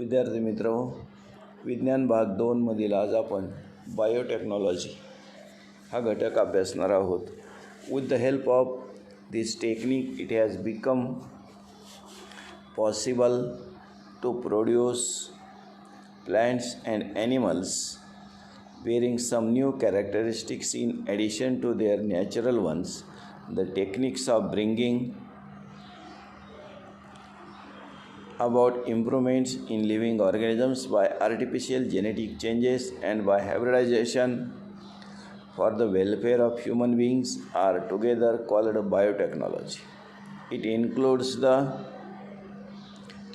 विद्यार्थी मित्रहो, विज्ञान भाग 2 मधील आज आपण बायोटेक्नॉलॉजी हा घटक अभ्यासणार आहोत. With the help of this technique it has become possible to produce plants and animals bearing some new characteristics in addition to their natural ones. The techniques of bringing about improvements in living organisms by artificial genetic changes and by hybridization for the welfare of human beings are together called biotechnology. It includes the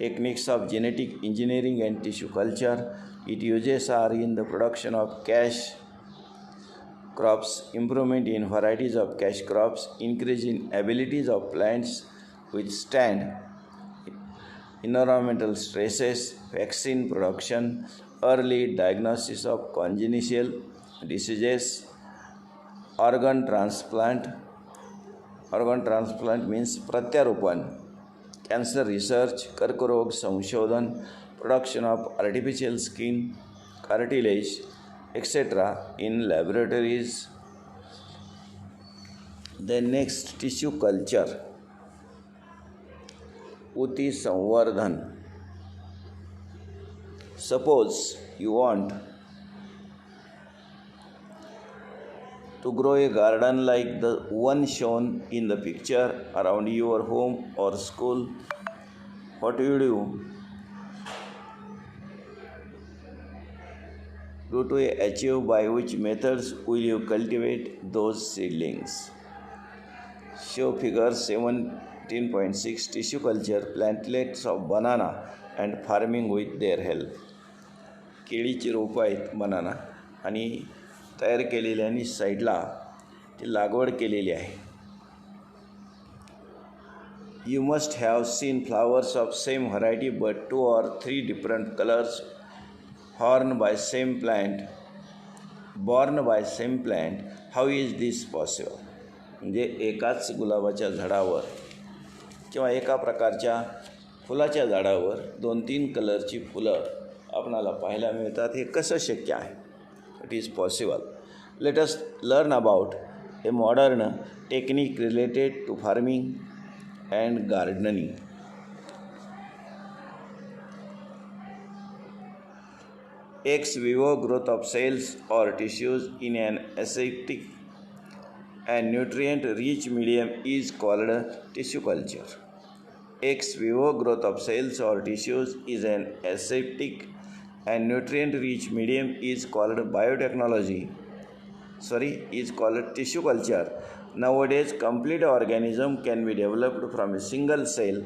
techniques of genetic engineering and tissue culture. Its uses are in the production of cash crops, improvement in varieties of cash crops, increase in abilities of plants withstand environmental stresses, vaccine production, early diagnosis of congenital diseases, organ transplant. Organ transplant means प्रत्यारोपण, cancer research, कर्करोग संशोधन, production of artificial skin, cartilage, etc. in laboratories. Then next, tissue culture, उती संवर्धन. Suppose you want to grow a garden like the one shown in the picture around your home or school. What will you do to achieve? By which methods will you cultivate those seedlings? Show figure 17.6 tissue culture, plantlets of banana and farming with their help. केळीची रोपं आहेत बनाना आणि तयार केलेली आणि साईडला ती लागवड केलेली आहे. You must have seen flowers of same variety but 2 or 3 different colors born by same plant. How is this possible? म्हणजे एकाच गुलाबाच्या झाडावर किंवा एका प्रकारच्या फुलाच्या झाडावर 2-3 कलरची फुलं आपणाला पाहायला मिळतात. हे कसं शक्य आहे? It is possible. Let us learn about a modern technique related to farming and gardening. Ex vivo growth of cells or tissues in an aseptic and nutrient-rich medium is called tissue culture. Ex vivo growth of cells or tissues is an aseptic and nutrient-rich medium is called is called tissue culture. Nowadays, complete organism can be developed from a single cell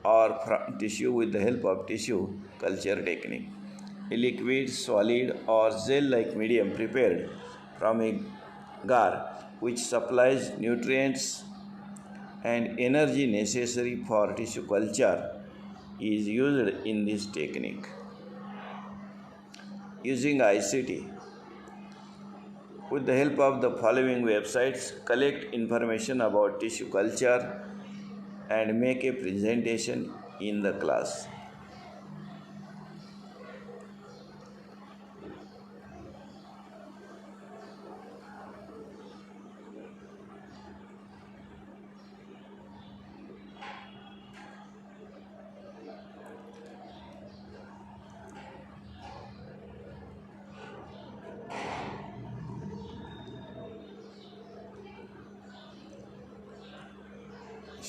or from tissue with the help of tissue culture technique. A liquid, solid or gel-like medium prepared from a agar which supplies nutrients and energy necessary for tissue culture is used in this technique. Using ICT, with the help of the following websites, collect information about tissue culture and make a presentation in the class.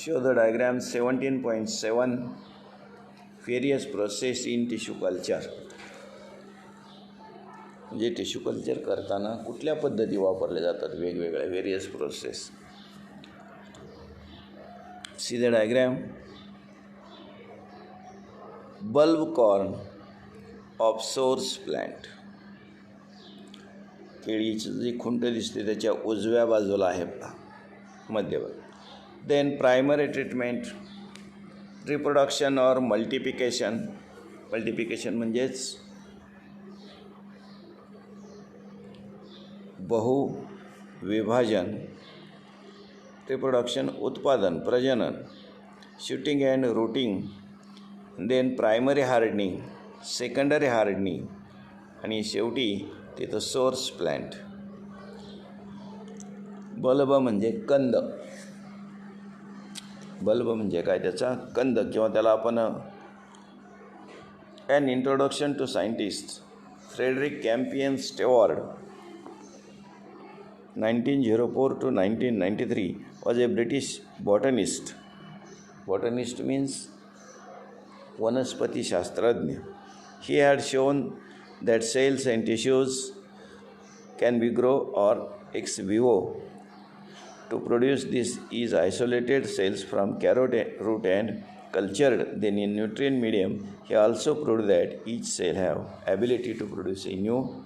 Show the diagram 17.7 various process in tissue culture. म्हणजे tissue culture करताना कुठल्या पद्धती वापरल्या जातात वेगवेगळ्या various process. See the diagram. Bulb corn of source plant. केळीची जी खुंट दिसते त्याच्या उजव्या बाजूला आहे मध्यभागी. Then primary treatment, reproduction or multiplication. Multiplication म्हणजेच बहुविभाजन. reproduction उत्पादन प्रजनन. shooting and rooting. Then primary hardening, secondary hardening आणि शेवटी तिथं सोर्स प्लांट. बल्ब म्हणजे कंद. बल्ब म्हणजे काय, त्याचा कंद, किंवा त्याला आपण An introduction to scientists. Frederick Campion Stewart 1904 to 1993 was a British botanist. Botanist means वनस्पती शास्त्रज्ञ. He had shown that cells and tissues can be grown or ex vivo. To produce this is isolated cells from carrot root and cultured then in nutrient medium. He also proved that each cell have ability to produce a new